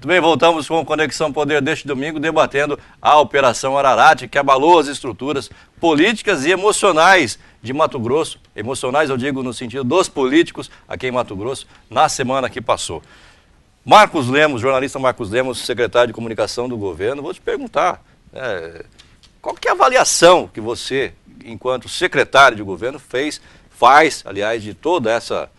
Muito bem, voltamos com Conexão Poder deste domingo, debatendo a Operação Ararate, que abalou as estruturas políticas e emocionais de Mato Grosso. Emocionais, eu digo, no sentido dos políticos aqui em Mato Grosso, na semana que passou. Marcos Lemos, jornalista Marcos Lemos, secretário de Comunicação do governo, vou te perguntar, qual que é a avaliação que você, enquanto secretário de governo, faz, aliás, de toda essa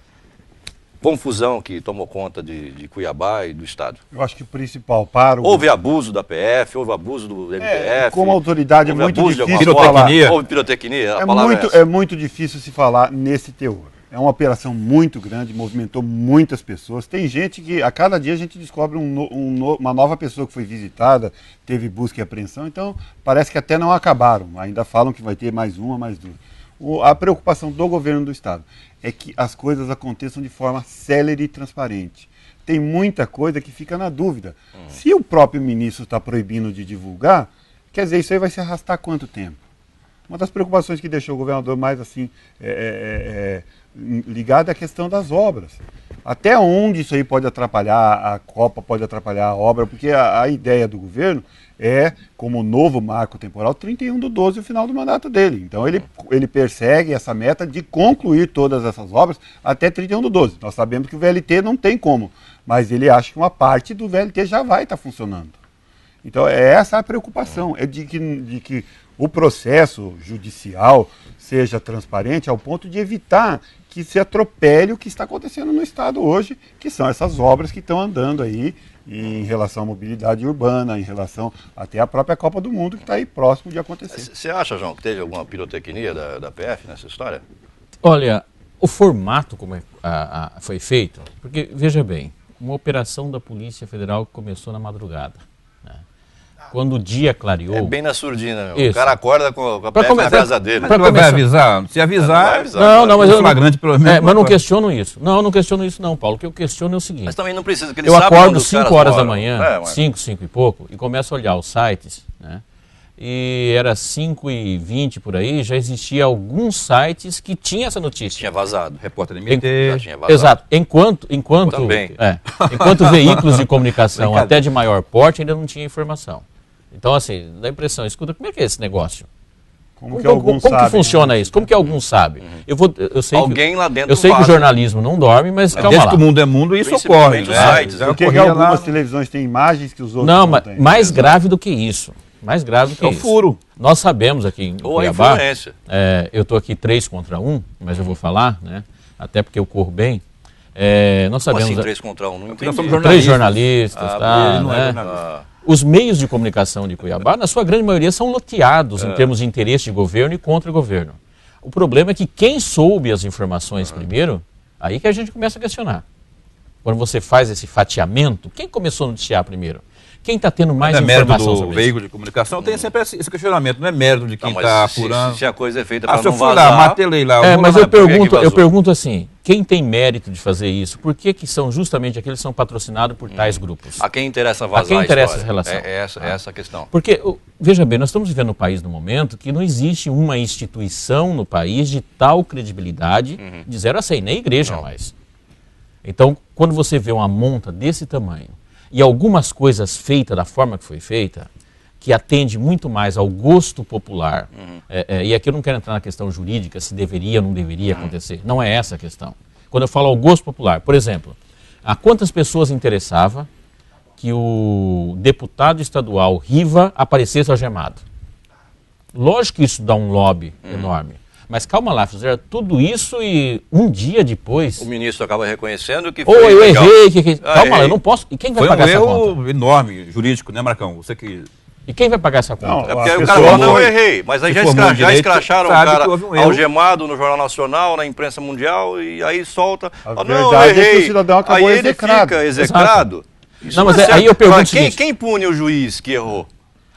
confusão que tomou conta de Cuiabá e do Estado? Eu acho que o principal para o... Houve abuso da PF, houve abuso do MPF. Como autoridade é muito difícil pirotecnia. Houve pirotecnia, é muito difícil se falar nesse teor. É uma operação muito grande, movimentou muitas pessoas. Tem gente que, a cada dia a gente descobre uma nova pessoa que foi visitada, teve busca e apreensão, então parece que até não acabaram. Ainda falam que vai ter mais uma, mais duas. A preocupação do governo do Estado é que as coisas aconteçam de forma célere e transparente. Tem muita coisa que fica na dúvida. Se o próprio ministro está proibindo de divulgar, quer dizer, isso aí vai se arrastar quanto tempo? Uma das preocupações que deixou o governador mais assim ligado é a questão das obras. Até onde isso aí pode atrapalhar a Copa, pode atrapalhar a obra, porque a ideia do governo é, como novo marco temporal, 31/12, o final do mandato dele. Então ele persegue essa meta de concluir todas essas obras até 31/12. Nós sabemos que o VLT não tem como, mas ele acha que uma parte do VLT já vai estar funcionando. Então essa é a preocupação, é de que o processo judicial seja transparente ao ponto de evitar que se atropele o que está acontecendo no Estado hoje, que são essas obras que estão andando aí em relação à mobilidade urbana, em relação até à própria Copa do Mundo, que está aí próximo de acontecer. Você acha, João, que teve alguma pirotecnia da PF nessa história? Olha, o formato como foi feito, porque, veja bem, uma operação da Polícia Federal que começou na madrugada. Quando o dia clareou... É bem na surdina, meu. O cara acorda com a PF na casa dele. Vai avisar? Se avisar... Não, mas eu flagrante, pelo menos, mas não questiono isso. Não questiono isso não, Paulo. O que eu questiono é o seguinte... Mas também não precisa, que eles eu sabem acordo 5 horas da manhã, 5 e pouco, e começo a olhar os sites, né? E era 5h20 por aí, já existia alguns sites que tinham essa notícia. Tinha vazado. Repórter MT. Já tinha vazado. Exato. Enquanto veículos de comunicação até de maior porte ainda não tinha informação. Então, assim, dá a impressão, escuta, como é que é esse negócio? Como que funciona isso? Como que alguns sabem? Eu sei alguém lá dentro eu sei que o jornalismo não dorme, mas calma lá. Desde que o mundo é mundo, isso ocorre. Sites, porque algumas televisões têm imagens que os outros não têm. Mais grave do que isso. Mais grave do que isso. É o furo. Nós sabemos aqui em Cuiabá, a influência. Eu estou aqui 3 contra 1, mas eu vou falar, né? Até porque eu corro bem. Nós sabemos... Como assim 3 contra 1? Não entendi. Nós somos 3 jornalistas, tá? Não né? é jornalista. Os meios de comunicação de Cuiabá, na sua grande maioria, são loteados em termos de interesse de governo e contra o governo. O problema é que quem soube as informações primeiro, aí que a gente começa a questionar. Quando você faz esse fatiamento, quem começou a noticiar primeiro? Quem está tendo mais informação sobre isso? Do veículo de comunicação tem sempre esse questionamento, não é mérito de quem está apurando. Se a coisa é feita para se eu não for vazar... lá, matei lá... mas eu pergunto assim, quem tem mérito de fazer isso? Por que são justamente aqueles que são patrocinados por tais grupos? A quem interessa vazar a quem interessa essa relação? É essa a questão. Porque, veja bem, nós estamos vivendo um país no momento que não existe uma instituição no país de tal credibilidade de 0 a 100, nem igreja mais. Então, quando você vê uma monta desse tamanho, e algumas coisas feitas da forma que foi feita, que atende muito mais ao gosto popular, e aqui eu não quero entrar na questão jurídica, se deveria ou não deveria acontecer, não é essa a questão. Quando eu falo ao gosto popular, por exemplo, a quantas pessoas interessava que o deputado estadual Riva aparecesse algemado? Lógico que isso dá um lobby enorme. Mas calma lá, fizeram tudo isso e um dia depois... O ministro acaba reconhecendo que foi eu legal. errei. Calma lá, eu não posso... E quem vai pagar essa conta? Foi um erro enorme, jurídico, né, Marcão? Você que... E quem vai pagar essa conta? Não, é porque o cara fala, não, eu errei. Mas aí já escracharam o cara algemado no Jornal Nacional, na imprensa mundial, e aí solta. Não, eu errei. É que o cidadão acabou aí ele fica execrado. Não, mas aí eu pergunto o seguinte... Quem pune o juiz que errou?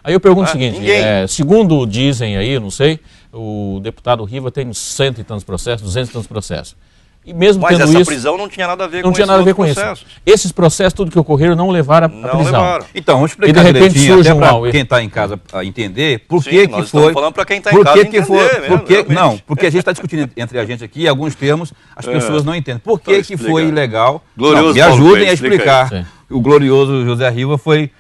Aí eu pergunto o seguinte, segundo dizem aí, eu não sei, o deputado Riva tem 100 e tantos processos, 200 e tantos processos. E mesmo mas tendo essa isso, prisão não tinha nada a ver não com tinha nada a ver com processos. Isso. Esses processos, tudo que ocorreram, não levaram à prisão. Levaram. Então, vamos explicar direitinho, até para quem está em casa a entender, por que que foi... Estamos falando para quem está em casa entender. Não, porque a gente está discutindo entre a gente aqui, alguns termos, as pessoas não entendem. Por que que foi ilegal? Me ajudem a explicar. o glorioso José Riva foi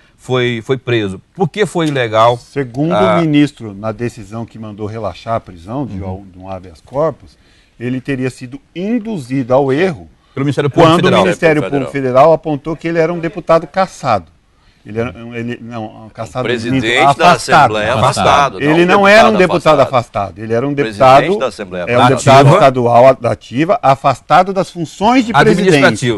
preso. Por que foi ilegal? Segundo o ministro, na decisão que mandou relaxar a prisão de um habeas corpus, ele teria sido induzido ao erro Pelo Ministério Público quando Federal. o Ministério Público Federal apontou que ele era um deputado cassado. Cassado, presidente da Assembleia afastado. Ele não era um deputado afastado, ele era um deputado, da Assembleia um deputado estadual da ativa, afastado das funções de presidente.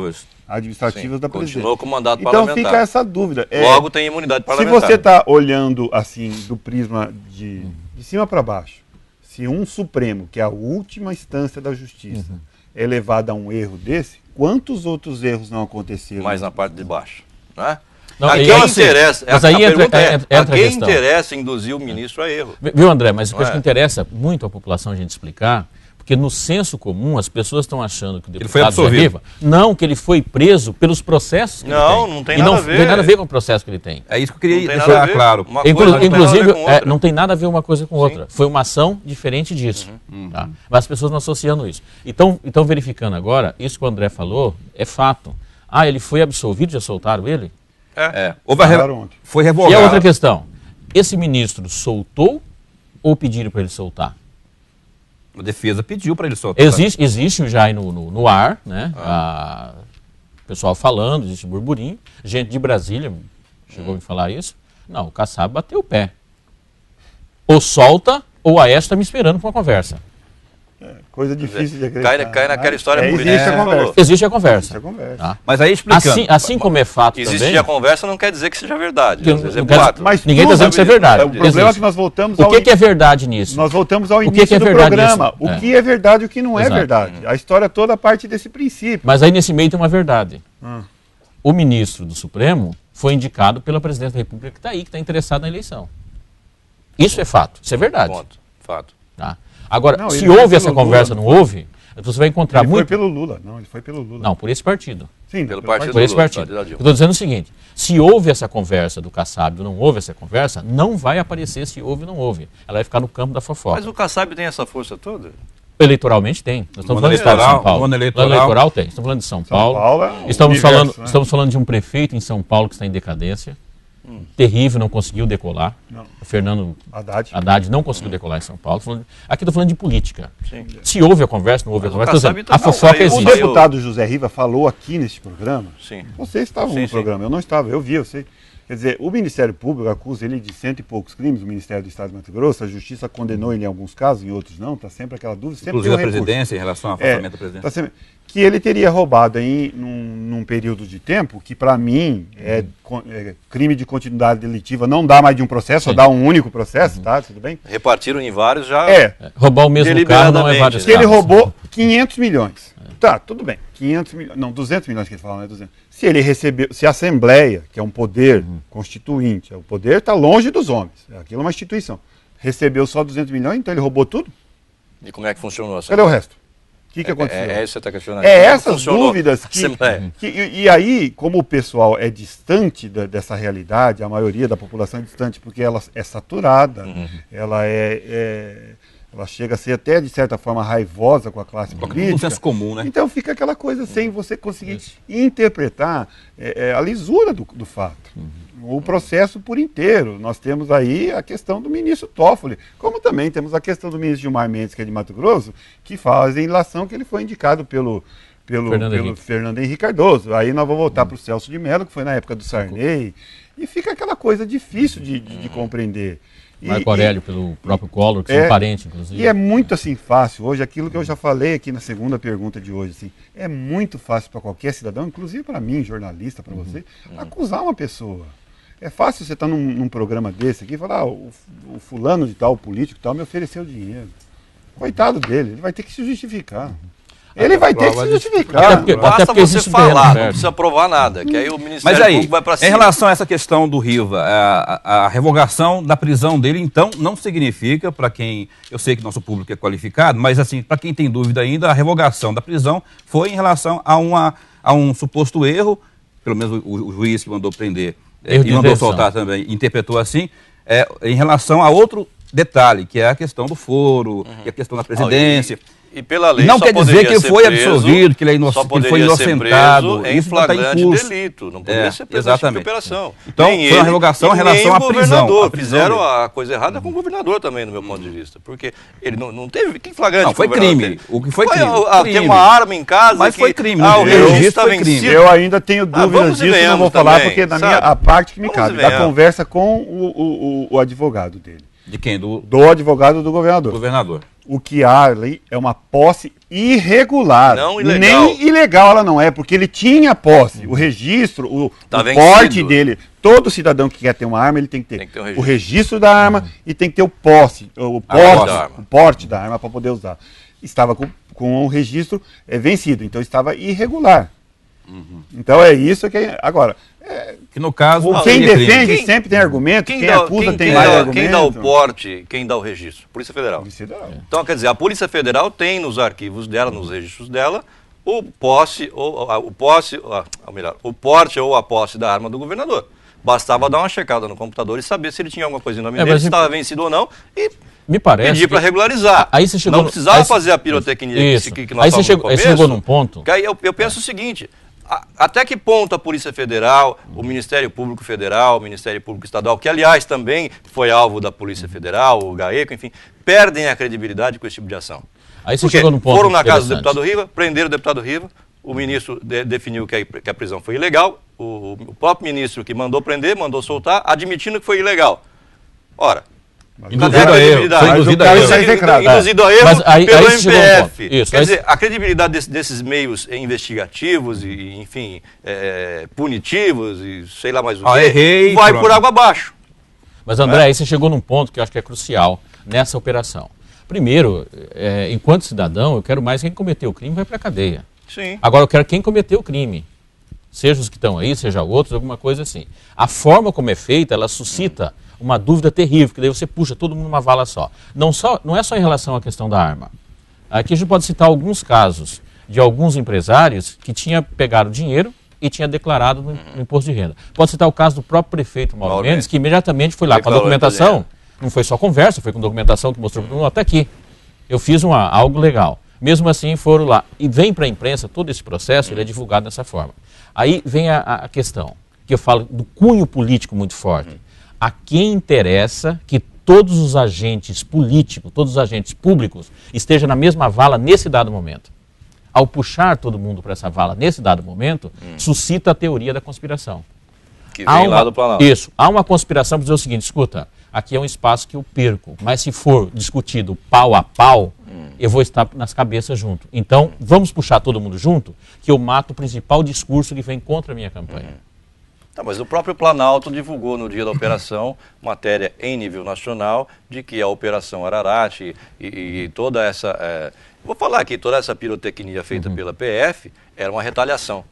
Administrativas da presidência. Continuou com o mandato então parlamentar. Fica essa dúvida. Logo tem imunidade parlamentar. Se você está olhando assim do prisma de cima para baixo, se um Supremo, que é a última instância da justiça, é levado a um erro desse, quantos outros erros não aconteceram? Mais na parte de baixo, né? Não, a quem interessa, mas aí a pergunta entra a quem interessa induzir o ministro a erro? Viu, André, mas coisa que interessa muito à população a gente explicar, porque no senso comum as pessoas estão achando que o deputado Zé Riva, não, que ele foi preso pelos processos que ele tem. Não tem nada a ver. Não tem nada a ver com o processo que ele tem. É isso que eu queria deixar claro. Inclusive, não tem nada a ver uma coisa com outra. Foi uma ação diferente disso. Tá? Mas as pessoas não associando isso. Então, verificando agora, isso que o André falou é fato. Ele foi absolvido, já soltaram ele? Foi revogado. E a outra questão, esse ministro soltou ou pediram para ele soltar? A defesa pediu para ele soltar. Existe já aí no ar, né? O pessoal falando, existe burburinho. Gente de Brasília chegou a me falar isso. Não, o Kassab bateu o pé. Ou solta, ou a Aécio está me esperando para uma conversa. Coisa difícil de acreditar. Cai naquela história existe a conversa. Existe a conversa. Tá? Mas aí explicando. Assim como é fato existe também... a conversa não quer dizer que seja verdade. Mas ninguém está dizendo que isso é verdade. O problema é que nós voltamos ao... O que é verdade nisso? Nós voltamos ao início do programa. O que é verdade e o que não é verdade. A história toda parte desse princípio. Mas aí nesse meio tem uma verdade. O ministro do Supremo foi indicado pela presidente da República que está aí, que está interessado na eleição. Isso é fato. Isso é verdade. Fato. Tá? Agora, se houve essa conversa, não houve, então você vai encontrar ele muito... Foi pelo Lula. Não, ele foi pelo Lula. Não, por esse partido. Sim, pelo partido por esse partido. Eu estou dizendo o seguinte, se houve essa conversa do Kassab ou não houve essa conversa, não vai aparecer se houve ou não houve. Ela vai ficar no campo da fofoca. Mas o Kassab tem essa força toda? Eleitoralmente tem. Nós estamos falando do estado de São Paulo. No eleitoral tem. Estamos falando de São Paulo. Estamos falando de um prefeito em São Paulo que está em decadência. Terrível, não conseguiu decolar. O Fernando Haddad não conseguiu decolar em São Paulo. Aqui estou falando de política. Sim. Se houve a conversa, não houve a conversa. A fofoca existe. O deputado José Riva falou aqui neste programa. Sim. Vocês estavam no programa, eu não estava, eu vi, eu sei. Quer dizer, o Ministério Público acusa ele de 100 e poucos crimes, o Ministério do Estado de Mato Grosso, a Justiça condenou ele em alguns casos, em outros não, está sempre aquela dúvida. Sempre inclusive a presidência, em relação ao afastamento da presidência. Tá sempre, que ele teria roubado num período de tempo que, para mim, é crime de continuidade delitiva, não dá mais de um processo, só dá um único processo, tá? Tudo bem? Repartiram em vários já. Roubar o mesmo carro não é vários carros. Ele roubou 500 milhões. Tá, tudo bem. 500 milhões, não, 200 milhões que ele fala, não é 200. Se ele recebeu, se a Assembleia, que é um poder constituinte, o poder está longe dos homens, aquilo é uma instituição, recebeu só 200 milhões, então ele roubou tudo? E como é que funcionou a Cadê o resto? O que aconteceu? É isso que você está questionando. Essas dúvidas e aí, como o pessoal é distante dessa realidade, a maioria da população é distante porque ela é saturada, ela ela chega a ser até, de certa forma, raivosa com a classe política. Um senso comum, né? Então fica aquela coisa sem você conseguir interpretar a lisura do fato. O processo por inteiro. Nós temos aí a questão do ministro Toffoli, como também temos a questão do ministro Gilmar Mendes, que é de Mato Grosso, que faz em relação que ele foi indicado pelo Fernando Henrique Cardoso. Aí nós vamos voltar para o Celso de Mello, que foi na época do Sarney, e fica aquela coisa difícil de compreender. Marco Aurélio pelo próprio Collor, que são parentes, inclusive. E é muito assim fácil hoje, aquilo que eu já falei aqui na segunda pergunta de hoje, assim, é muito fácil para qualquer cidadão, inclusive para mim, jornalista, para você, acusar uma pessoa. É fácil você estar num programa desse aqui e falar, o fulano de tal, o político de tal, me ofereceu dinheiro. Coitado dele, ele vai ter que se justificar. Ele vai ter que se justificar. Basta você falar, não precisa provar nada, que aí o Ministério Público vai para cima. Em relação a essa questão do Riva, a revogação da prisão dele, então, não significa, para quem, eu sei que nosso público é qualificado, mas assim, para quem tem dúvida ainda, a revogação da prisão foi em relação a um suposto erro, pelo menos o juiz que mandou prender e mandou soltar também, interpretou assim, em relação a outro detalhe, que é a questão do foro, e a questão da presidência. E pela lei não só quer dizer poderia que ele ser foi preso, absolvido, que ele é só que ele foi poderia ser inocentado. preso em Isso não está em flagrante curso. delito. Não poderia ser preso exatamente. em operação. Então, Nem foi uma ele revogação e em relação nem à o prisão. governador. A prisão Fizeram dele. a coisa errada com o governador também, no meu ponto de vista. Porque ele não teve... Que flagrante Não, foi que o governador crime. teve? O que foi crime. Tem uma arma em casa. Mas que, foi crime. o O registro registro estava foi crime. vencido. Eu ainda tenho dúvidas vamos e disso, não vou venhamos falar, também, porque na sabe? a parte que me Vamos cabe, e da venhamos. conversa com o advogado dele. De quem? Do Do advogado do governador. governador. O que há ali é uma posse irregular. Não ilegal. Nem ilegal ela não é, porque ele tinha posse. O registro, o Tá porte vencido. dele. Todo cidadão que quer ter uma arma, ele tem que ter, Tem que ter o registro da arma e tem que ter o posse porte, da arma. o porte da arma para poder usar. Estava com o registro vencido, então estava irregular. Então é isso que... Agora, Que no caso. quem seria crime. defende sempre tem argumento, quem acusa tem mais argumento. Quem dá o porte, quem dá o registro? Polícia Federal. Polícia Federal. Então, quer dizer, a Polícia Federal tem nos arquivos dela, nos registros dela, o porte ou a posse da arma do governador. Bastava dar uma checada no computador e saber se ele tinha alguma coisa em nome dele, mas se estava vencido ou não, e Me parece. pedir para que- regularizar. Aí você chegou não no- precisava aí você- fazer a pirotecnia Isso. que nós Aí você falamos no chegou- aí você começo, chegou num ponto. que aí eu penso o seguinte: até que ponto a Polícia Federal, o Ministério Público Federal, o Ministério Público Estadual, que aliás também foi alvo da Polícia Federal, o GAECO, enfim, perdem a credibilidade com esse tipo de ação? Aí você Porque chegou num ponto foram na casa do interessante. deputado Riva, prenderam o deputado Riva, o ministro definiu que a prisão foi ilegal, o próprio ministro que mandou prender, mandou soltar, admitindo que foi ilegal. Ora, Induzido cadê a a erro. credibilidade? Foi induzido Mas a o erro. cara sai execrado. Induzido a erro Mas aí pelo você chegou num MPF. ponto. Isso, Quer aí- dizer, a credibilidade desses meios investigativos e, enfim, punitivos e sei lá mais o que, Errei, vai pronto. por água abaixo. Mas, André, aí você chegou num ponto que eu acho que é crucial nessa operação. Primeiro, enquanto cidadão, eu quero mais quem cometeu o crime vai para a cadeia. Sim. Agora, eu quero quem cometeu o crime. Seja os que estão aí, seja outros, alguma coisa assim. A forma como é feita, ela suscita uma dúvida terrível, que daí você puxa todo mundo numa vala só. Não é só em relação à questão da arma. Aqui a gente pode citar alguns casos de alguns empresários que tinham pegado dinheiro e tinha declarado no imposto de renda. Pode citar o caso do próprio prefeito Mauro Mauro Mendes, Mendes. que imediatamente foi lá com a Declarou documentação. imposto Não foi só conversa, foi com documentação que mostrou para até aqui. Eu fiz algo legal. Mesmo assim, foram lá. E vem para a imprensa, todo esse processo, ele é divulgado dessa forma. Aí vem a questão, que eu falo do cunho político muito forte. A quem interessa que todos os agentes políticos, todos os agentes públicos estejam na mesma vala nesse dado momento. Ao puxar todo mundo para essa vala nesse dado momento, suscita a teoria da conspiração. Que vem lá do Planalto. Isso. Há uma conspiração para dizer o seguinte, escuta, aqui é um espaço que eu perco, mas se for discutido pau a pau, eu vou estar nas cabeças junto. Então, vamos puxar todo mundo junto, que eu mato o principal discurso que vem contra a minha campanha. Tá, mas o próprio Planalto divulgou no dia da operação matéria em nível nacional de que a Operação Ararate e toda essa... vou falar aqui, toda essa pirotecnia feita pela PF era uma retaliação.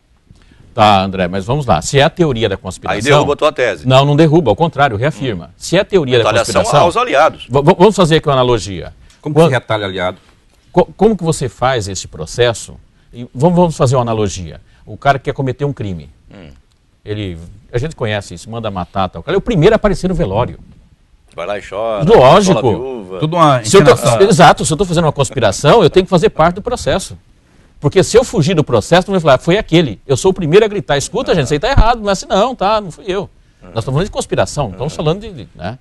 Tá, André, mas vamos lá. Se é a teoria da conspiração... Aí derruba a tua tese. Não derruba, ao contrário, reafirma. Se é a teoria da Retaliação conspiração... aos aliados. Vamos fazer aqui uma analogia. Como que se retalha aliado? Como que você faz esse processo? E vamos fazer uma analogia. O cara que quer cometer um crime. A gente conhece isso, manda matar tal. O cara é o primeiro a aparecer no velório. Vai lá e chora. Lógico. fala viúva. Tudo uma Se eu tô- encenação. exato, se eu estou fazendo uma conspiração, eu tenho que fazer parte do processo. Porque se eu fugir do processo, não vai falar, foi aquele. Eu sou o primeiro a gritar, escuta, gente, isso aí está errado. Não é assim, não, tá, não fui eu. Nós estamos falando de conspiração, não estamos falando de. Né?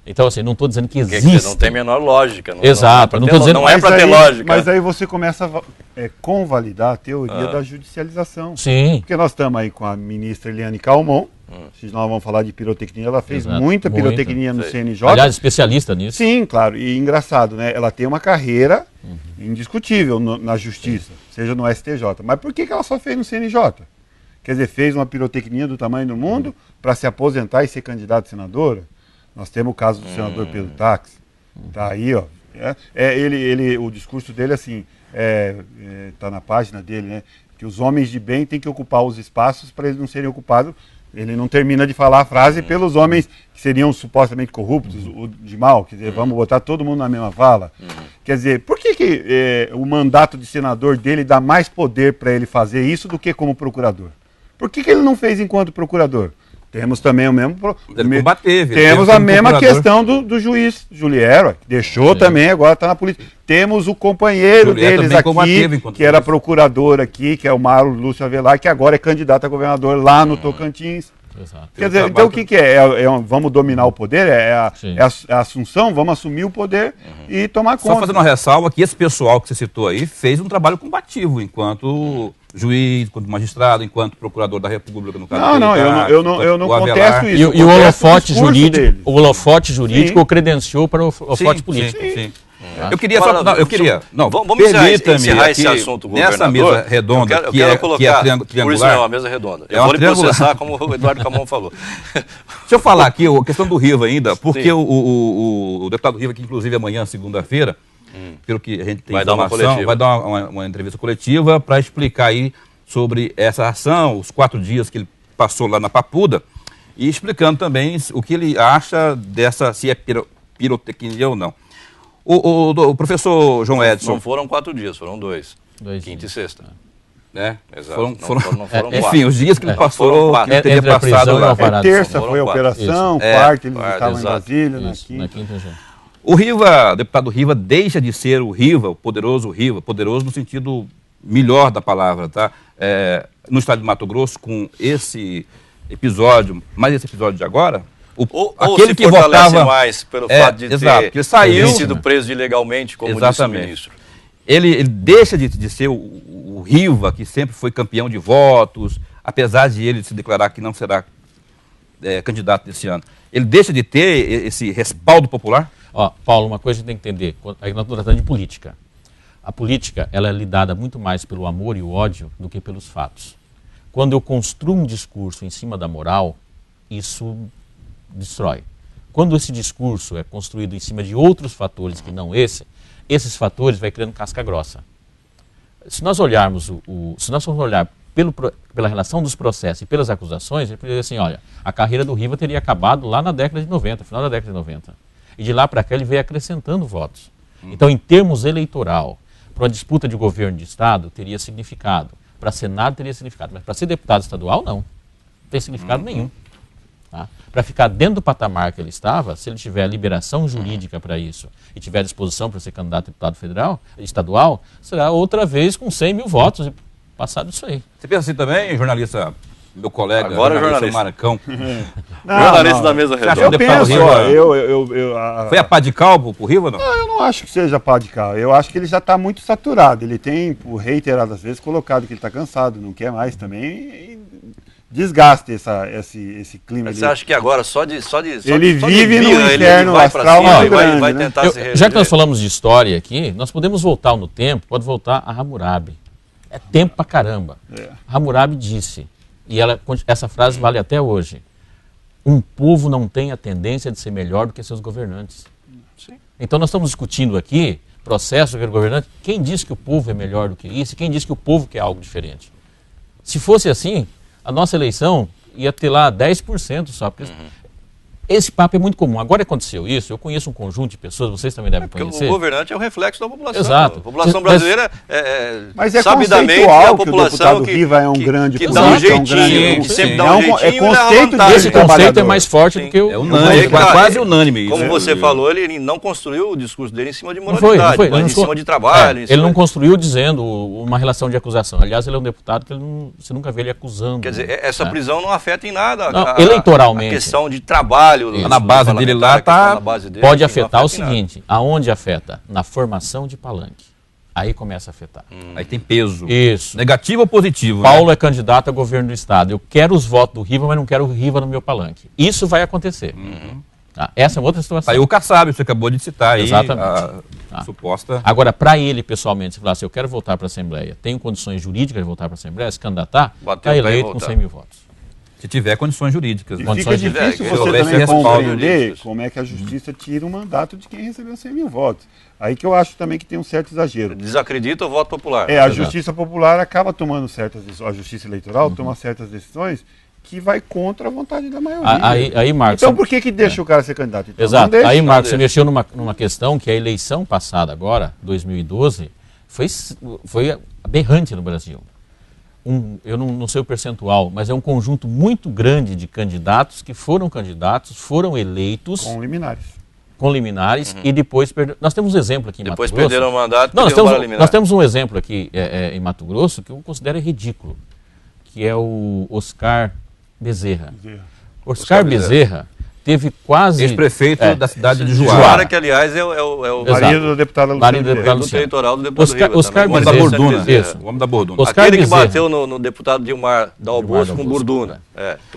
Então, assim, não estou dizendo que Quer existe. dizer, não tem a menor lógica. Exato, não tô dizendo- Não é Mas para ter aí- lógica. Mas aí você começa a convalidar a teoria da judicialização. Sim. Porque nós estamos aí com a ministra Eliane Calmon, se nós vamos falar de pirotecnia, ela fez Exato, muita muita. pirotecnia no Sei. CNJ. Aliás, especialista nisso. Sim, claro, e engraçado, né? Ela tem uma carreira indiscutível na justiça, seja no STJ. Mas por que ela só fez no CNJ? Quer dizer, fez uma pirotecnia do tamanho do mundo para se aposentar e ser candidata a senadora? Nós temos o caso do senador Pedro Táxi. Tá aí, ó. O discurso dele, assim, tá na página dele, né? Que os homens de bem têm que ocupar os espaços para eles não serem ocupados. Ele não termina de falar a frase pelos homens que seriam supostamente corruptos, o de mal, quer dizer, vamos botar todo mundo na mesma vala. Quer dizer, por que o mandato de senador dele dá mais poder para ele fazer isso do que como procurador? Por que ele não fez enquanto procurador? Temos também o mesmo... Ele combateve. Temos a mesma questão do juiz Juliero, que deixou também, agora está na política. Temos o companheiro deles aqui, que era procurador aqui, que é o Mário Lúcio Avelar, que agora é candidato a governador lá no Tocantins. Exato. Quer dizer, então o que é? Vamos dominar o poder? É a assunção? Vamos assumir o poder e tomar conta. Só fazendo uma ressalva que esse pessoal que você citou aí fez um trabalho combativo enquanto juiz, enquanto magistrado, enquanto procurador da República, no caso. Eu não contesto isso. E o holofote jurídico credenciou para o holofote político. Sim. Eu queria vamos encerrar esse assunto, nessa mesa redonda, eu quero colocar, triangular. Por isso não é uma mesa redonda. Eu vou lhe processar, como o Eduardo Camão falou. Deixa eu falar aqui a questão do Riva ainda, porque o deputado Riva, que inclusive amanhã, segunda-feira, pelo que a gente tem informação, vai dar uma entrevista coletiva para explicar aí sobre essa ação, os 4 dias que ele passou lá na Papuda, e explicando também o que ele acha dessa, se é pirotecnia ou não. O professor João Edson... Não foram 4 dias, foram 2. Quinta e sexta. Né? Exato. Não foram 4. Enfim, Enfim, os dias que ele passou, que ele teria passado lá. Terça foi a operação, quarta eles estavam em Brasília, na quinta já. O Riva, deputado Riva, deixa de ser o Riva, o poderoso no sentido melhor da palavra, tá? No estado de Mato Grosso, com esse episódio, mais esse episódio de agora... Aquele que votava mais pelo fato de ter saiu, sido preso ilegalmente, como disse o ministro. Ele deixa de ser o Riva, que sempre foi campeão de votos, apesar de ele se declarar que não será candidato desse ano. Ele deixa de ter esse respaldo popular? Paulo, uma coisa que a gente tem que entender, aí nós estamos tratando de política. A política, ela é lidada muito mais pelo amor e o ódio do que pelos fatos. Quando eu construo um discurso em cima da moral, isso destrói. Quando esse discurso é construído em cima de outros fatores que não esses fatores vai criando casca grossa. Se nós olharmos se nós formos olhar pela relação dos processos e pelas acusações, ele dizer assim, olha, a carreira do Riva teria acabado lá na década de 90, final da década de 90. E de lá para cá ele veio acrescentando votos. Então, em termos eleitoral, para uma disputa de governo de Estado, teria significado. Para Senado, teria significado. Mas para ser deputado estadual, não. Não tem significado nenhum. Tá? Para ficar dentro do patamar que ele estava, se ele tiver liberação jurídica para isso e tiver disposição para ser candidato a deputado federal, estadual, será outra vez com 100 mil votos e passado isso aí. Você pensa assim também, jornalista, meu colega, agora jornalista Marcão? Jornalista da mesa redonda. Eu penso, foi a pá de cal pro Riva, não? Não, eu não acho que seja pá de cal. Eu acho que ele já está muito saturado. Ele tem, por reiteradas vezes, colocado que ele está cansado, não quer mais também. Desgaste esse clima. Mas você acha que agora ele vive no inferno astral muito grande, vai tentar se reeleger? Já que nós falamos de história aqui, nós podemos voltar no tempo, pode voltar a Hammurabi. É tempo pra caramba. Hammurabi disse, e essa frase vale até hoje, um povo não tem a tendência de ser melhor do que seus governantes. Sim. Então nós estamos discutindo aqui processo do governante. Quem disse que o povo é melhor do que isso? Quem disse que o povo quer algo diferente? Se fosse assim, a nossa eleição ia ter lá 10% só. Porque esse papo é muito comum. Agora aconteceu isso, eu conheço um conjunto de pessoas, vocês também devem conhecer. O governante é o reflexo da população. Exato. A população brasileira mas é sabidamente conceitual a população que o Riva é um grande que dá um jeitinho, que sempre dá um jeitinho. Esse conceito é mais forte do que o... É unânime, quase unânime isso. Como você falou, ele não construiu o discurso dele em cima de moralidade, mas em cima de trabalho. Ele não construiu dizendo uma relação de acusação. Aliás, ele é um deputado que você nunca vê ele acusando. Quer dizer, essa prisão não afeta em nada eleitoralmente. A questão de trabalho. Na base dele lá pode afetar o seguinte, aonde afeta? Na formação de palanque. Aí começa a afetar. Aí tem peso. Isso. Negativo ou positivo? Paulo é candidato a governo do Estado. Eu quero os votos do Riva, mas não quero o Riva no meu palanque. Isso vai acontecer. Tá? Essa é uma outra situação. Aí o Kassab, você acabou de citar aí. Exatamente. Suposta... Agora, para ele, pessoalmente, se falar assim, eu quero voltar para a Assembleia, tenho condições jurídicas de voltar para a Assembleia, se candidatar, está eleito com 100 mil votos. Se tiver condições jurídicas. Fica difícil você também compreender como é que a justiça tira o mandato de quem recebeu 100 mil votos. Aí que eu acho também que tem um certo exagero. Desacredita o voto popular. A justiça popular acaba tomando certas decisões, a justiça eleitoral toma certas decisões que vai contra a vontade da maioria. Aí Marcos, então por que deixa o cara ser candidato? Então, exato. Aí, Marcos, você mexeu numa questão que a eleição passada agora, 2012, foi aberrante no Brasil. eu não sei o percentual, mas é um conjunto muito grande de candidatos que foram candidatos, foram eleitos Com liminares. e depois perderam. Nós temos um exemplo aqui em Depois Mato Grosso. perderam o mandato Não, e nós temos um exemplo aqui em Mato Grosso que eu considero ridículo, que é o Oscar Bezerra. Oscar Bezerra teve quase... Ex-prefeito da cidade de Juara. Juara, que aliás é o Marido do deputado do territorial do deputado Riva. Oscar O homem Bezerra. da Borduna. Isso. O homem da Borduna. Oscar Aquele que Bezerra. bateu no deputado Dilmar Dalbosco com Borduna.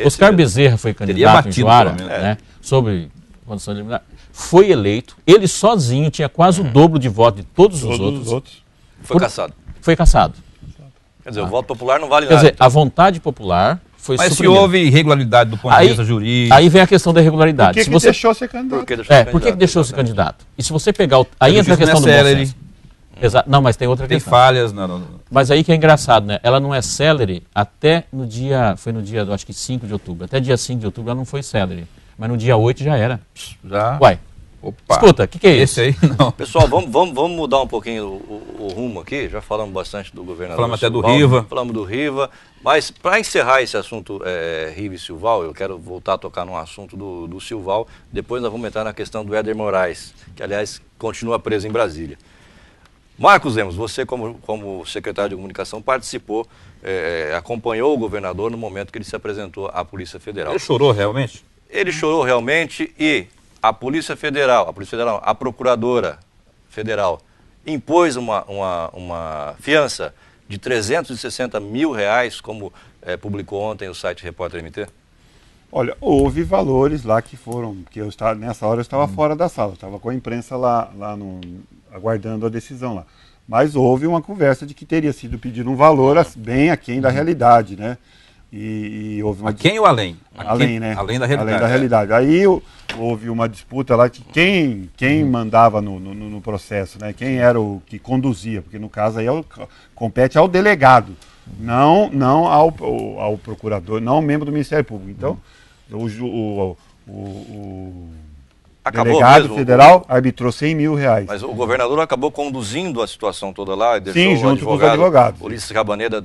Oscar Bezerra foi candidato em batido, Juara, pelo menos. né, sobre condição de eliminar. Foi eleito, ele sozinho tinha quase o dobro de voto de todos os outros. Foi caçado. Foi cassado. Quer dizer, o voto popular não vale Quer nada. dizer, a vontade popular foi Mas se suprimida. houve irregularidade do ponto de vista jurídico... Aí vem a questão da Por irregularidade. que, Se que você, deixou ser candidato? por que deixou ser candidato? E se você pegar... Aí A entra a justiça questão do não é bom célere. senso. Exato. Não, mas tem outra Tem questão. falhas. Mas aí que é engraçado, né? Ela não é célere até no dia... Foi no dia, acho que 5 de outubro. Até dia 5 de outubro ela não foi célere. Mas no dia 8 já era. Já. Uai, Opa. escuta, o que é isso? Esse aí, não. Pessoal, vamos mudar um pouquinho o rumo aqui. Já falamos bastante do governador. Falamos até do Silval, Riva. Falamos do Riva. Mas para encerrar esse assunto Riva e Silval, eu quero voltar a tocar num assunto do Silval. Depois nós vamos entrar na questão do Éder Moraes, que aliás continua preso em Brasília. Marcos Lemos, você como secretário de comunicação participou, acompanhou o governador no momento que ele se apresentou à Polícia Federal. Ele chorou realmente? Ele chorou realmente e a Polícia Federal, a Procuradora Federal, impôs uma fiança de R$360 mil, como publicou ontem o site Repórter MT? Olha, houve valores lá que foram, que nessa hora eu estava fora da sala, estava com a imprensa lá aguardando a decisão lá. Mas houve uma conversa de que teria sido pedido um valor bem aquém da realidade, né? E houve uma Quem ou além? Além, né? Além da realidade. Além da realidade. Aí houve uma disputa lá que quem mandava no processo, né? Quem era o que conduzia, porque no caso aí compete ao delegado, não ao procurador, não ao membro do Ministério Público. Então, o delegado mesmo, federal arbitrou R$100 mil. Mas o governador acabou conduzindo a situação toda lá e deixou Sim, junto com os advogados. Ulisses Rabaneda.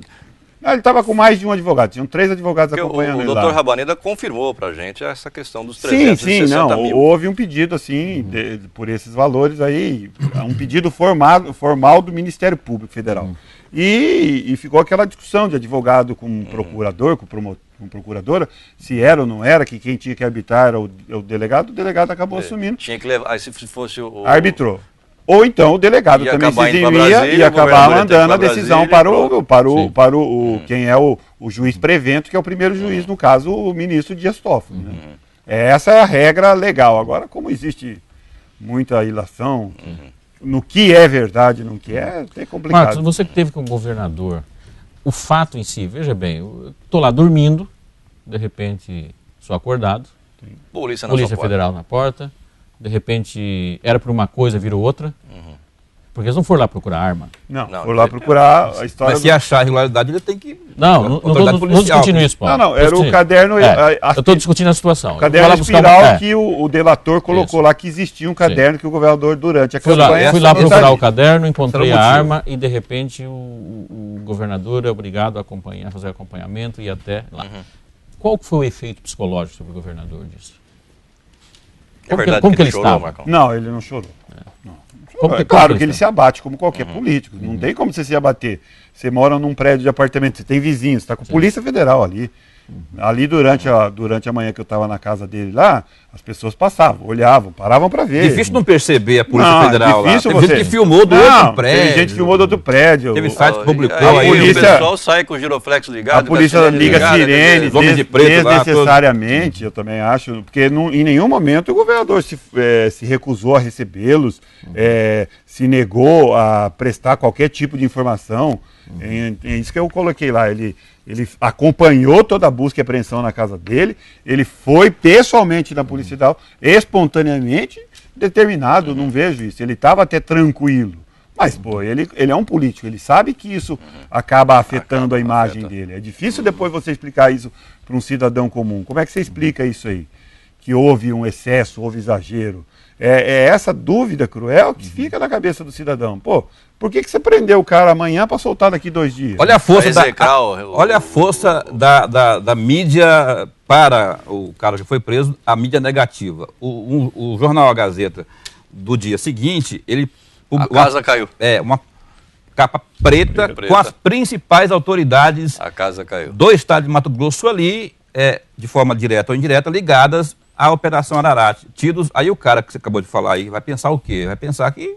Ele estava com mais de um advogado, tinham 3 advogados Porque acompanhando o ele lá. doutor Rabaneda confirmou pra gente essa questão dos Sim, 360 mil. houve um pedido assim, por esses valores aí, um pedido formal do Ministério Público Federal. E ficou aquela discussão de advogado com procurador, com procuradora, se era ou não era, que quem tinha que arbitrar era o delegado acabou assumindo. Tinha que levar, aí se fosse Arbitrou. Ou então o delegado Ia também se acabar indo pra eximia Brasília, e o acabar governador ia ter que ir mandando a pra decisão Brasília, para quem é o juiz prevento, que é o primeiro juiz, no caso, o ministro Dias Toffoli. Né? Essa é a regra legal. Agora, como existe muita ilação no que é verdade e no que é complicado. Marcos, você que teve com o governador, o fato em si, veja bem, eu estou lá dormindo, de repente sou acordado, Polícia Federal na porta, de repente era por uma coisa, virou outra, porque eles não foram lá procurar arma. Não, Não, for lá procurar a história Mas se achar irregularidade, ele tem que... Não estou discutindo isso, Paulo. Não, era o caderno... eu estou discutindo a situação. O caderno espiral que o delator colocou lá, que existia um caderno que o governador, durante a campanha... Fui lá procurar o caderno, encontrei a arma e, de repente, o governador é obrigado a fazer acompanhamento e ir até lá. Qual foi o efeito psicológico sobre o governador disso? É verdade como que ele chorou, estava? Marcão? Não, ele não chorou. Como Claro que ele se abate, como qualquer político. Não tem como você se abater. Você mora num prédio de apartamento, você tem vizinhos, você está com a Polícia Federal ali. Ali durante a manhã que eu estava na casa dele lá, as pessoas passavam, olhavam, paravam para ver. Difícil não perceber a Polícia Federal lá. Difícil Teve gente que filmou do outro prédio. Tem gente que filmou do outro prédio. Teve site que publicou Aí aí. o pessoal sai com o giroflex ligado. A polícia liga sirene os homens de preto lá, desnecessariamente, eu também acho, porque em nenhum momento o governador se recusou a recebê-los, se negou a prestar qualquer tipo de informação. É isso que eu coloquei lá. Ele acompanhou toda a busca e apreensão na casa dele, ele foi pessoalmente na Polícia Federal, espontaneamente determinado, não vejo isso. Ele estava até tranquilo. Mas, pô, ele é um político, ele sabe que isso acaba afetando a imagem dele. É difícil depois você explicar isso para um cidadão comum. Como é que você explica isso aí? que houve um excesso, houve exagero. É essa dúvida cruel que fica na cabeça do cidadão. Pô, por que você prendeu o cara amanhã para soltar daqui 2 dias? Olha a força, Olha a força da mídia para o cara que foi preso, a mídia negativa. O jornal A Gazeta do dia seguinte, ele... A casa caiu. Uma capa preta com as principais autoridades a casa caiu. Do estado de Mato Grosso ali, de forma direta ou indireta, ligadas à Operação Ararate. Tidos, aí o cara que você acabou de falar aí vai pensar o quê? Vai pensar que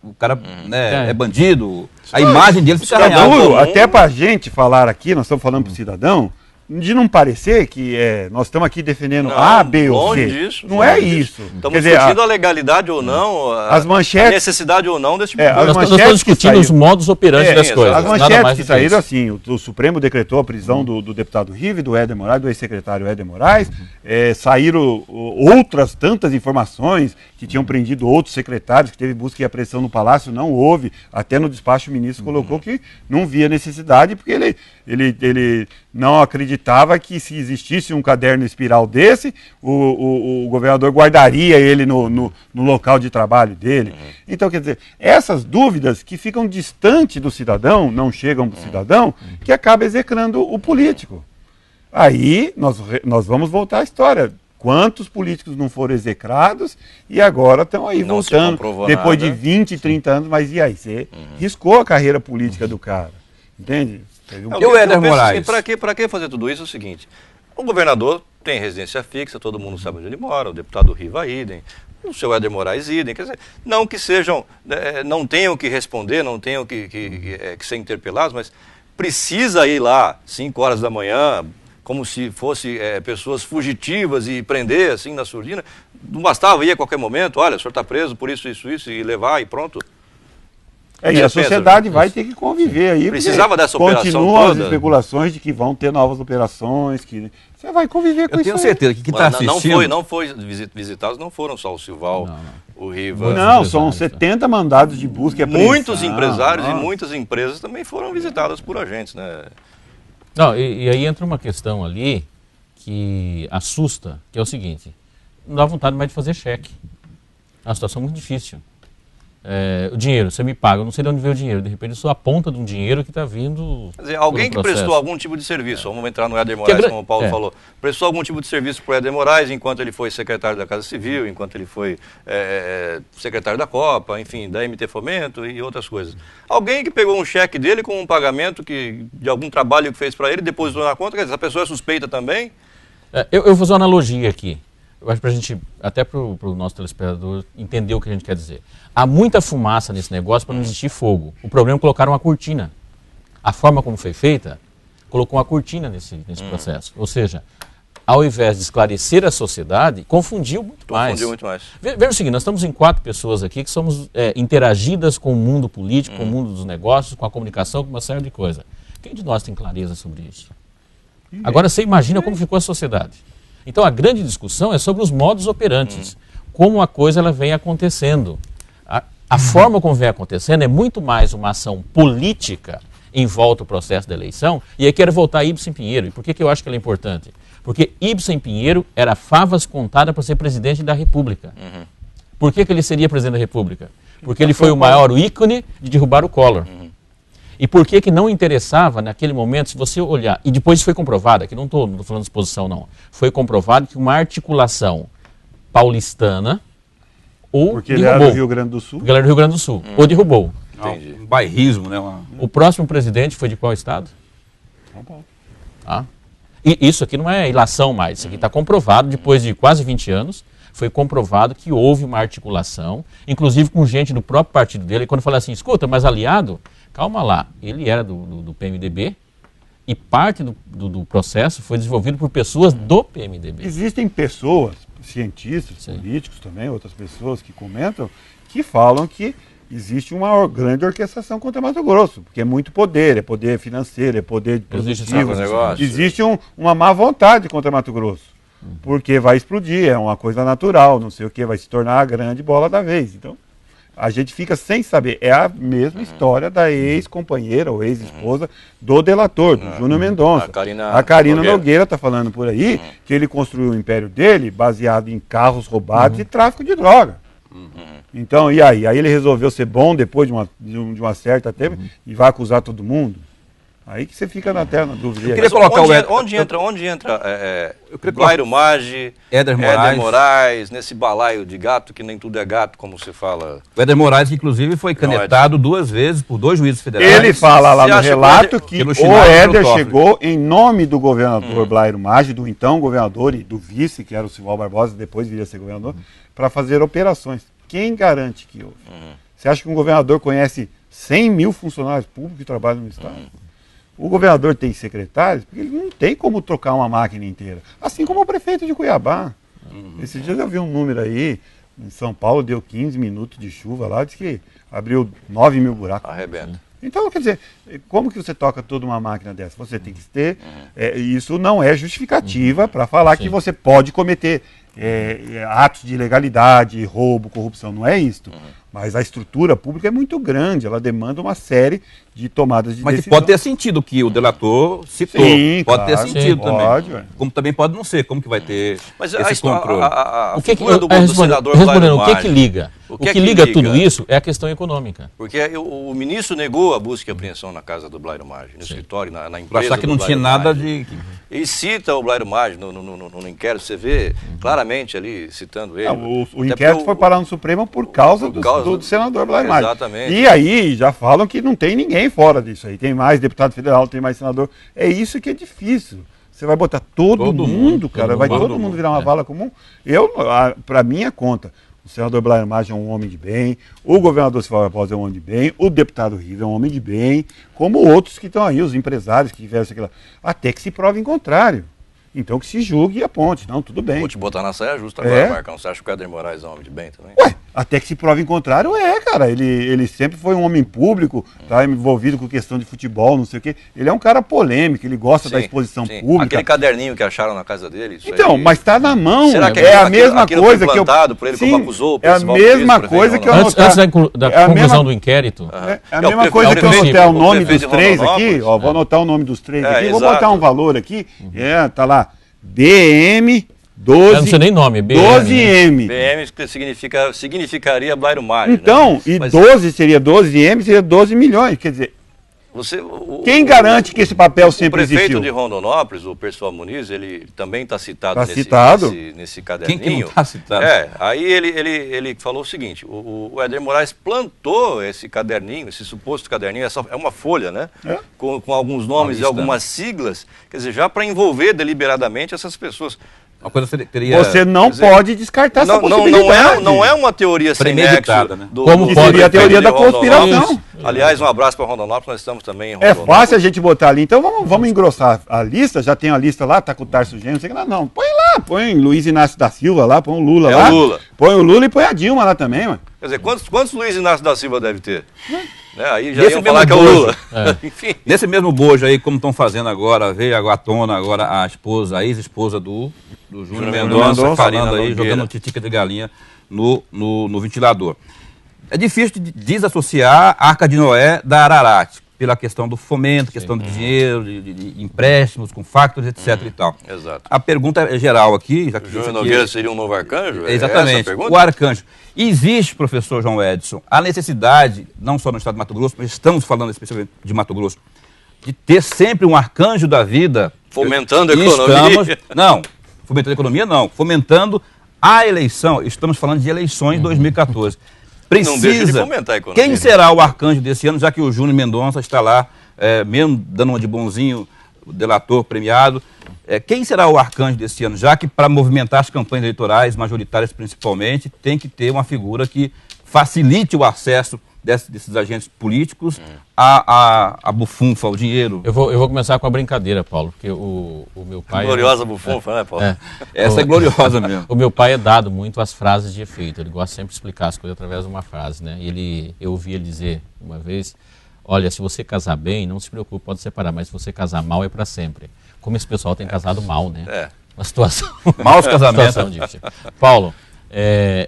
o cara é bandido, a imagem dele fica arranhada. Até para a gente falar aqui, nós estamos falando para o cidadão, de não parecer que nós estamos aqui defendendo A, B ou C. Disso, não é isso. Estamos discutindo a legalidade ou não, a necessidade ou não desse tipo de coisa. Nós estamos discutindo os modos operantes das coisas. As manchetes que saíram assim, o Supremo decretou a prisão do deputado Rive, do Éder Moraes, do ex-secretário Éder Moraes, saíram outras tantas informações que tinham prendido outros secretários, que teve busca e apreensão no Palácio, não houve, até no despacho o ministro colocou que não via necessidade, porque ele não acreditava que se existisse um caderno espiral desse, o governador guardaria ele no local de trabalho dele. Então, quer dizer, essas dúvidas que ficam distantes do cidadão, não chegam para o cidadão, que acaba execrando o político. Aí nós vamos voltar à história. Quantos políticos não foram execrados e agora estão aí não voltando, depois de 20, 30 anos, mas e aí? Você riscou a carreira política do cara, entende? E o Éder Moraes? Assim, para que fazer tudo isso? É o seguinte, o governador tem residência fixa, todo mundo sabe onde ele mora, o deputado Riva idem, o seu Éder Moraes idem, quer dizer, não que sejam, não tenham que responder, não tenham que ser interpelados, mas precisa ir lá 5 horas da manhã, como se fosse pessoas fugitivas e prender assim na surdina, não bastava ir a qualquer momento, olha, o senhor está preso por isso, e levar e pronto. E a sociedade vai ter que conviver aí. Precisava dessa operação continuam toda. As especulações de que vão ter novas operações, que você vai conviver com isso. Eu tenho certeza que está assistindo... Não foi visitados, não foram só o Silval, o Riva. Não, são 70 mandados de busca e apreensão. Muitos empresários e muitas empresas também foram visitadas por agentes, né? Não, e aí entra uma questão ali que assusta, que é o seguinte, não dá vontade mais de fazer cheque. É uma situação muito difícil. O dinheiro, você me paga, eu não sei de onde veio o dinheiro, de repente eu sou a ponta de um dinheiro que está vindo... Quer dizer, alguém que prestou algum tipo de serviço, vamos entrar no Éder Moraes, como o Paulo falou, prestou algum tipo de serviço para o Éder Moraes enquanto ele foi secretário da Casa Civil, enquanto ele foi secretário da Copa, enfim, da MT Fomento e outras coisas. Alguém que pegou um cheque dele com um pagamento de algum trabalho que fez para ele, depositou na conta, quer dizer, essa pessoa é suspeita também? Eu vou fazer uma analogia aqui. Eu acho para a gente, até para o nosso telespectador, entender o que a gente quer dizer. Há muita fumaça nesse negócio para não existir fogo. O problema é colocar uma cortina. A forma como foi feita, colocou uma cortina nesse processo. Ou seja, ao invés de esclarecer a sociedade, confundiu muito mais. Confundiu muito mais. Veja o seguinte, nós estamos em 4 pessoas aqui que somos interagidas com o mundo político, com o mundo dos negócios, com a comunicação, com uma série de coisas. Quem de nós tem clareza sobre isso? Agora você imagina como ficou a sociedade. Então a grande discussão é sobre os modos operantes, como a coisa ela vem acontecendo. A forma como vem acontecendo é muito mais uma ação política em volta do processo da eleição, e aí quero voltar a Ibsen Pinheiro. E por que eu acho que ela é importante? Porque Ibsen Pinheiro era favas contada para ser presidente da República. Por que ele seria presidente da República? Porque ele foi o maior ícone de derrubar o Collor. E por que não interessava naquele momento, se você olhar, e depois foi comprovado, aqui não estou falando de exposição não, foi comprovado que uma articulação paulistana ou porque derrubou. Ele era do Rio Grande do Sul? Porque ele era do Rio Grande do Sul, ou derrubou. Entendi. Um bairrismo, né? O próximo presidente foi de qual estado? São Paulo. E isso aqui não é ilação mais, isso aqui está comprovado, depois de quase 20 anos, foi comprovado que houve uma articulação, inclusive com gente do próprio partido dele, e quando fala assim, escuta, mas aliado... Calma lá, ele era do PMDB e parte do processo foi desenvolvido por pessoas do PMDB. Existem pessoas, cientistas, políticos também, outras pessoas que comentam, que falam que existe uma grande orquestração contra Mato Grosso, porque é muito poder, é poder financeiro, é poder produtivo, existe uma má vontade contra Mato Grosso, porque vai explodir, é uma coisa natural, não sei o que, vai se tornar a grande bola da vez. Então, a gente fica sem saber. É a mesma história da ex-companheira ou ex-esposa do delator, do Júnior Mendonça. A Carina Nogueira está falando por aí que ele construiu o império dele baseado em carros roubados e tráfico de droga. Então, e aí? Aí ele resolveu ser bom depois de uma certa tempo e vai acusar todo mundo? Aí que você fica na eterna dúvida. Eu queria colocar onde entra Blairo Maggi, Éder Moraes, nesse balaio de gato, que nem tudo é gato, como você fala. O Éder Moraes, que inclusive foi canetado 2 vezes por 2 juízes federais. Ele fala lá no relato que no o Éder chegou em nome do governador Blairo Maggi, do então governador e do vice, que era o Sival Barbosa, depois viria a ser governador, para fazer operações. Quem garante que houve? Você acha que um governador conhece 100 mil funcionários públicos que trabalham no Estado? O governador tem secretários, porque ele não tem como trocar uma máquina inteira. Assim como o prefeito de Cuiabá. Esses dias eu vi um número aí, em São Paulo deu 15 minutos de chuva lá, disse que abriu 9 mil buracos. Arrebenta. Então, quer dizer, como que você toca toda uma máquina dessa? Você tem que ter... isso não é justificativa para falar que você pode cometer atos de ilegalidade, roubo, corrupção. Não é isto. Mas a estrutura pública é muito grande, ela demanda uma série de tomadas de decisão. Mas pode ter sentido que o delator citou. Sim, pode ter claro, sentido também. pode, como também pode não ser. Como que vai ter esse controle? A figura do senador respondendo, Blairo o que liga? O que liga tudo isso é a questão econômica. Porque o ministro negou a busca e apreensão na casa do Blairo Maggi, no escritório, na empresa. Para achar que não tinha nada de... Ele cita o Blairo Maggi no inquérito, você vê claramente ali citando ele. O inquérito foi parar no Supremo por causa do senador Blairo Maggi. Exatamente. E aí já falam que não tem ninguém fora disso aí. Tem mais deputado federal, tem mais senador. É isso que é difícil. Você vai botar todo mundo, cara. Vai todo mundo virar uma vala comum. Para minha conta, o senador Blairo Maggi é um homem de bem, o governador Sival Barbosa é um homem de bem, o deputado Riva é um homem de bem, como outros que estão aí, os empresários que tiveram isso aqui lá. Até que se prove em contrário. Então que se julgue e aponte. Não, tudo bem. Vou te botar na saia justa agora, Marcão. Você acha que o Éder Moraes é um homem de bem também? Ué, até que se prove em contrário, cara. Ele sempre foi um homem público, tá envolvido com questão de futebol, não sei o quê. Ele é um cara polêmico, ele gosta da exposição pública. Aquele caderninho que acharam na casa dele. Então, mas está na mão. Será que é a mesma coisa que eu... por ele, como acusou o é a mesma coisa que eu antes da conclusão do inquérito. É a mesma coisa que eu anotar o nome dos 3 aqui. Ó, vou anotar o nome dos 3 aqui. Vou botar um valor aqui. Tá lá. BM 12. Eu não sei nem nome, BM. 12M. BM significaria Blairo Maggi. Então, né? e 12 seria 12M, seria 12 milhões. Quer dizer, quem garante que esse papel sempre existiu? O prefeito de Rondonópolis, o Pessoal Muniz, ele também está citado, nesse caderninho. Quem não está citado? Aí ele falou o seguinte, o Éder Moraes plantou esse caderninho, esse suposto caderninho, é uma folha, né? Com alguns nomes e algumas siglas, quer dizer, já para envolver deliberadamente essas pessoas. Uma coisa teria... Você não pode descartar essa possibilidade. Não é uma teoria sem nexo. Né? Como seria a teoria da conspiração. Aliás, um abraço para Rondonópolis, nós estamos também em Rondonópolis. É fácil a gente botar ali. Então vamos engrossar a lista. Já tem a lista lá, tá com o Tarso Genro, não sei o que lá. Não, põe lá, põe Luiz Inácio da Silva lá, põe o Lula lá. Põe o Lula e põe a Dilma lá também, mano. Quer dizer, quantos Luiz Inácio da Silva deve ter? Aí já iam falar que é o Lula. Enfim. Nesse mesmo bojo aí, como estão fazendo agora, veio à tona agora a ex-esposa do Júnior Mendonça, falando aí, jogando titica de galinha no ventilador. É difícil de desassociar a Arca de Noé da Ararat, pela questão do fomento, questão de dinheiro, de empréstimos com factores, etc. e tal. Exato. A pergunta é geral aqui. Já que o Júnior Nogueira seria um novo arcanjo? Exatamente, o arcanjo. Existe, professor João Edson, a necessidade, não só no estado de Mato Grosso, mas estamos falando especialmente de Mato Grosso, de ter sempre um arcanjo da vida. Fomentando a economia? Não, fomentando a economia não, fomentando a eleição. Estamos falando de eleições 2014. Precisa. Não deixa de fomentar a economia. Quem será o arcanjo desse ano, já que o Júnior Mendonça está lá, mesmo dando uma de bonzinho, delator premiado. Quem será o arcanjo desse ano? Já que para movimentar as campanhas eleitorais, majoritárias principalmente, tem que ter uma figura que facilite o acesso desses agentes políticos a bufunfa, o dinheiro. Eu vou começar com a brincadeira, Paulo, porque o meu pai... Gloriosa bufunfa, né, Paulo? Essa é gloriosa mesmo. O meu pai é dado muito às frases de efeito, ele gosta sempre de explicar as coisas através de uma frase, né? Eu ouvi ele dizer uma vez, olha, se você casar bem, não se preocupe, pode separar, mas se você casar mal é para sempre. Como esse pessoal tem casado mal, né? Uma situação... Maus casamentos. Situação difícil. Paulo,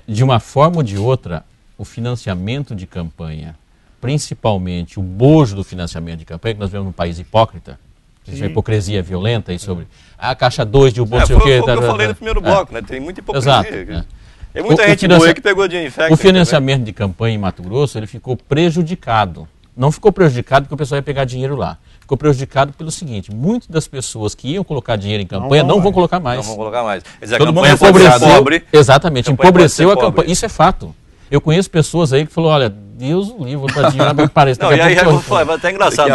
de uma forma ou de outra, o financiamento de campanha, principalmente o bojo do financiamento de campanha, que nós vemos num país hipócrita, existe uma hipocrisia violenta aí sobre a caixa 2 de não sei o quê. Foi o que eu falei no primeiro bloco, né? Tem muita hipocrisia. Exato. Tem muita gente boa que pegou dinheiro em FEC. O financiamento de campanha em Mato Grosso, ele ficou prejudicado. Não ficou prejudicado porque o pessoal ia pegar dinheiro lá. Ficou prejudicado pelo seguinte, muitas das pessoas que iam colocar dinheiro em campanha não vão colocar mais. Não vão colocar mais. Quer dizer, a Todo mundo campanha pode ser pobre. Exatamente, empobreceu a pobre. campanha. Isso é fato. Eu conheço pessoas aí que falaram, olha, Deus o livre, vou dar dinheiro na parece. Não, e aí vai até engraçado,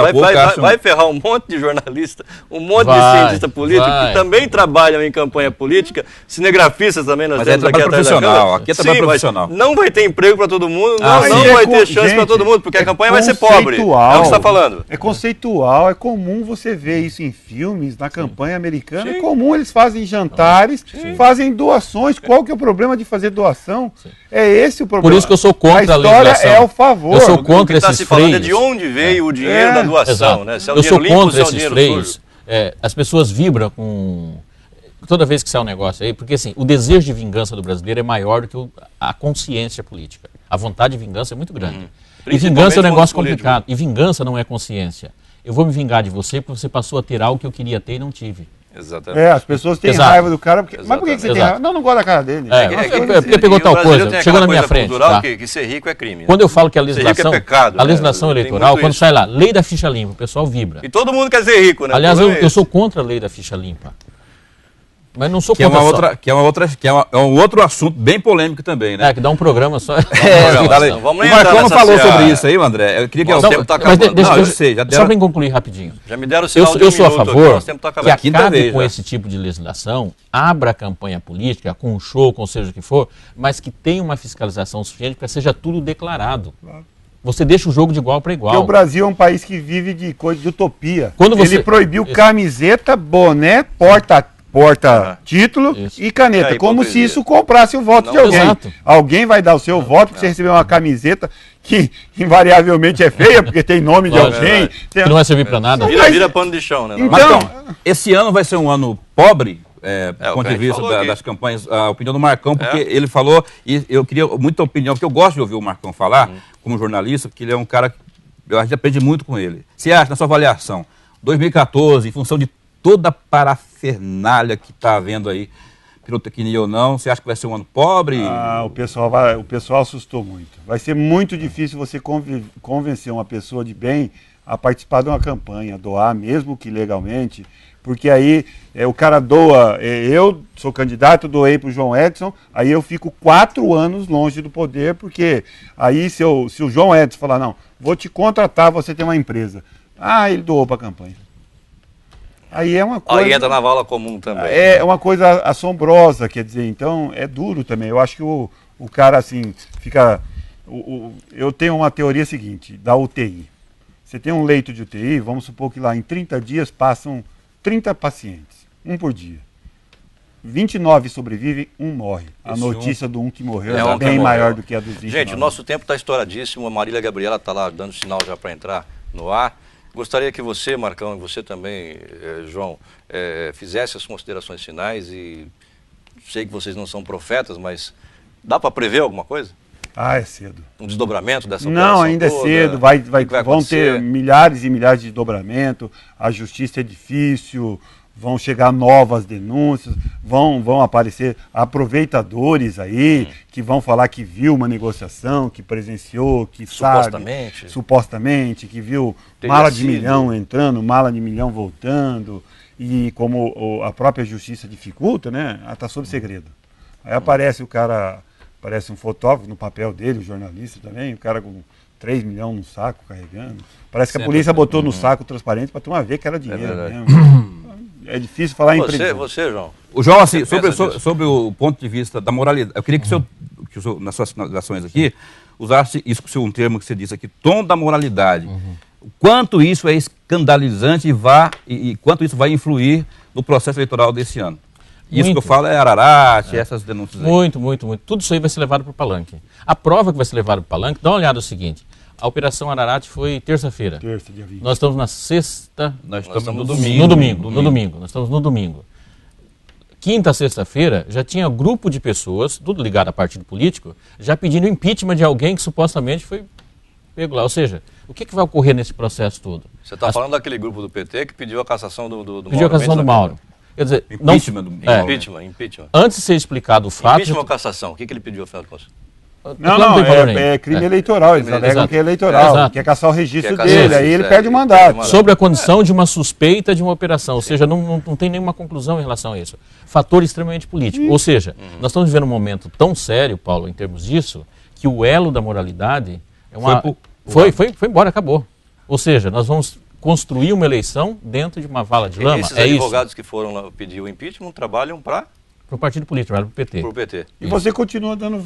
vai ferrar um monte de jornalista, um monte de cientista político que também trabalham em campanha política, cinegrafistas também, nós temos aqui atrás da câmera. Aqui é trabalho profissional. Não vai ter emprego para todo mundo, não vai ter chance para todo mundo, porque a campanha vai ser pobre. É o que você está falando. É conceitual, é comum você ver isso em filmes, na campanha americana, é comum, eles fazem jantares, fazem doações. Qual que é o problema de fazer doação? É esse o problema. Por isso que eu sou contra a legislação. A história é o favor. Eu sou contra esses freios. O que está se falando é de onde veio o dinheiro da doação, né? Se é o dinheiro limpo ou se é o dinheiro sujo. As pessoas vibram com... Toda vez que sai um negócio aí, porque assim, o desejo de vingança do brasileiro é maior do que a consciência política. A vontade de vingança é muito grande. E vingança é um negócio complicado. E vingança não é consciência. Eu vou me vingar de você porque você passou a ter algo que eu queria ter e não tive. Exatamente. As pessoas têm raiva do cara. Mas por que você tem raiva? Não gosto da cara dele. Porque pegou tal coisa, chegou na minha frente. Tá? Que ser rico é crime. Né? Quando eu falo que a legislação, é pecado, a legislação eleitoral, quando sai lá, lei da ficha limpa, o pessoal vibra. E todo mundo quer ser rico, né? Aliás, eu sou contra a lei da ficha limpa. Mas não sou contra que é um outro assunto bem polêmico também, né? Que dá um programa só. Vamos o Marcão falou sobre isso aí, André. Eu queria que o tempo está acabando. Só para concluir rapidinho. Já me deram o sinal eu sou a favor que acabe com já. esse tipo de legislação, abra a campanha política, com um show, com seja o que for, mas que tenha uma fiscalização suficiente para que seja tudo declarado. Claro. Você deixa o jogo de igual para igual. Porque o Brasil é um país que vive de coisa de utopia. Ele proibiu camiseta, boné, porta-título e caneta, como se isso comprasse o voto de alguém. Exato. Alguém vai dar o seu voto porque você recebeu uma camiseta que invariavelmente é feia, porque tem nome de alguém. Que não vai servir para nada. Vira pano de chão, né? Então, esse ano vai ser um ano pobre, do ponto de vista das campanhas, a opinião do Marcão, porque ele falou, e eu queria muita opinião, porque eu gosto de ouvir o Marcão falar, como jornalista, porque ele é um cara que a gente aprende muito com ele. Você acha, na sua avaliação, 2014, em função de toda a parafernália que está havendo aí, pirotecnia ou não, você acha que vai ser um ano pobre? O pessoal assustou muito. Vai ser muito difícil você convencer uma pessoa de bem a participar de uma campanha, doar, mesmo que legalmente, porque aí o cara doa, eu sou candidato, doei para o João Edson, aí eu fico 4 anos longe do poder, porque aí se o João Edson falar, não, vou te contratar, você tem uma empresa. Ele doou para a campanha. Aí é uma coisa... Aí entra na vala comum também. É uma coisa assombrosa, quer dizer, então é duro também. Eu acho que o cara, assim, fica... eu tenho uma teoria seguinte, da UTI. Você tem um leito de UTI, vamos supor que lá em 30 dias passam 30 pacientes, um por dia. 29 sobrevivem, um morre. A notícia do que morreu é bem maior do que a dos 29. Gente, o nosso tempo está estouradíssimo, a Marília Gabriela está lá dando sinal já para entrar no ar. Gostaria que você, Marcão, e você também, João, fizesse as considerações finais e sei que vocês não são profetas, mas dá para prever alguma coisa? É cedo. Um desdobramento dessa operação? Não, ainda toda? É cedo, vão ter milhares e milhares de desdobramentos, a justiça é difícil, vão chegar novas denúncias, vão aparecer aproveitadores aí, que vão falar que viu uma negociação, que presenciou, que supostamente, que viu mala de milhão entrando, mala de milhão voltando, e como a própria justiça dificulta, né, está sob segredo. Aí aparece o cara, parece um fotógrafo no papel dele, o jornalista também, o cara com 3 milhões no saco carregando. Parece que a polícia botou no saco transparente para turma ver que era dinheiro mesmo. É difícil falar em previsão. Você, João. O João, assim, sobre o ponto de vista da moralidade, eu queria que o senhor, nas suas finalizações aqui, usasse isso, um termo que você disse aqui, tom da moralidade. O quanto isso é escandalizante e quanto isso vai influir no processo eleitoral desse ano. Isso que eu falo é Ararat, essas denúncias aí. Muito. Tudo isso aí vai ser levado para o palanque. A prova que vai ser levada para o palanque, dá uma olhada no seguinte. A Operação Ararat foi terça-feira. Terça, dia 20. Nós estamos na sexta... Nós estamos no domingo. No domingo. Nós estamos no domingo. quinta a sexta-feira, já tinha grupo de pessoas, tudo ligado a partido político, já pedindo impeachment de alguém que supostamente foi pego lá. Ou seja, o que vai ocorrer nesse processo todo? Você está falando daquele grupo do PT que pediu a cassação do Mauro. Pediu a cassação do Mauro. Quer dizer, Impeachment do Mauro. Impeachment. Antes de ser explicado o fato... Impeachment ou cassação? O que ele pediu, afinal de contas? Não, é crime eleitoral, eles alegam que é eleitoral, quer caçar o registro dele, aí ele perde o mandato. Sobre a condição de uma suspeita de uma operação, ou seja, não tem nenhuma conclusão em relação a isso. Fator extremamente político, ou seja, nós estamos vivendo um momento tão sério, Paulo, em termos disso, que o elo da moralidade é uma... Foi embora, acabou. Ou seja, nós vamos construir uma eleição dentro de uma vala de lama. Esses advogados que foram lá pedir o impeachment trabalham para o partido político, para o PT. Para o PT. E você continua dando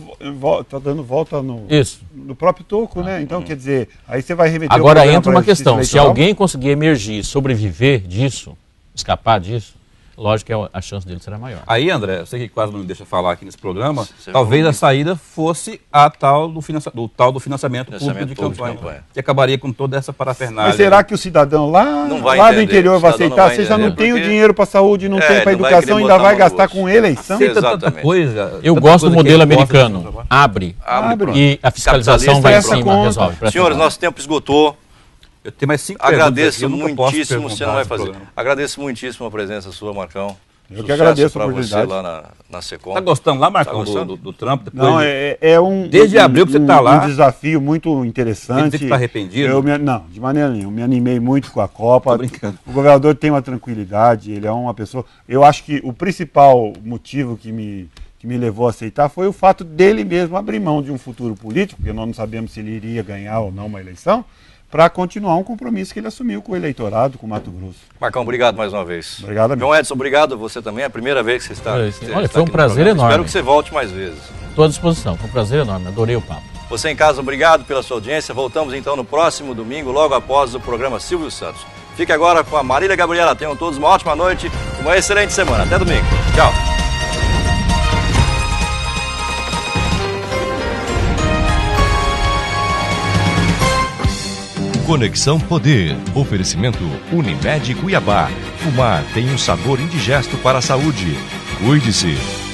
volta no próprio toco, né? Então, quer dizer, aí você vai remeter... Agora entra uma questão, se alguém conseguir emergir, sobreviver disso, escapar disso, lógico que a chance dele será maior. Aí, André, você que quase não me deixa falar aqui nesse programa, talvez a saída fosse a tal do financiamento público de campanha, que acabaria com toda essa parafernália. Mas será que o cidadão lá do interior vai aceitar? Você já não tem o dinheiro para a saúde, não tem para a educação, ainda vai gastar com eleição? Tanta coisa. Eu gosto do modelo americano. Abre. E a fiscalização vai em cima, resolve. Senhores, nosso tempo esgotou. Eu tenho mais 5 agradeço muitíssimo, você não vai fazer. Agradeço muitíssimo a presença sua, Marcão. Eu que agradeço a oportunidade. Você lá na Secom. Tá gostando lá, Marcão, do Trump? Não, é um... Desde abril que você tá lá. Um desafio muito interessante. Você tá arrependido? Não, de maneira nenhuma. Me animei muito com a Copa. Tô brincando. O governador tem uma tranquilidade, ele é uma pessoa... Eu acho que o principal motivo que me levou a aceitar foi o fato dele mesmo abrir mão de um futuro político, porque nós não sabemos se ele iria ganhar ou não uma eleição, para continuar um compromisso que ele assumiu com o eleitorado, com o Mato Grosso. Marcão, obrigado mais uma vez. Obrigado, amigo. João Edson, obrigado. Você também. É a primeira vez que você está. Olha, foi um prazer enorme. Espero que você volte mais vezes. Estou à disposição. Foi um prazer enorme. Adorei o papo. Você em casa, obrigado pela sua audiência. Voltamos então no próximo domingo, logo após o programa Silvio Santos. Fique agora com a Marília Gabriela. Tenham todos uma ótima noite, uma excelente semana. Até domingo. Tchau. Conexão Poder. Oferecimento Unimed Cuiabá. Fumar tem um sabor indigesto para a saúde. Cuide-se.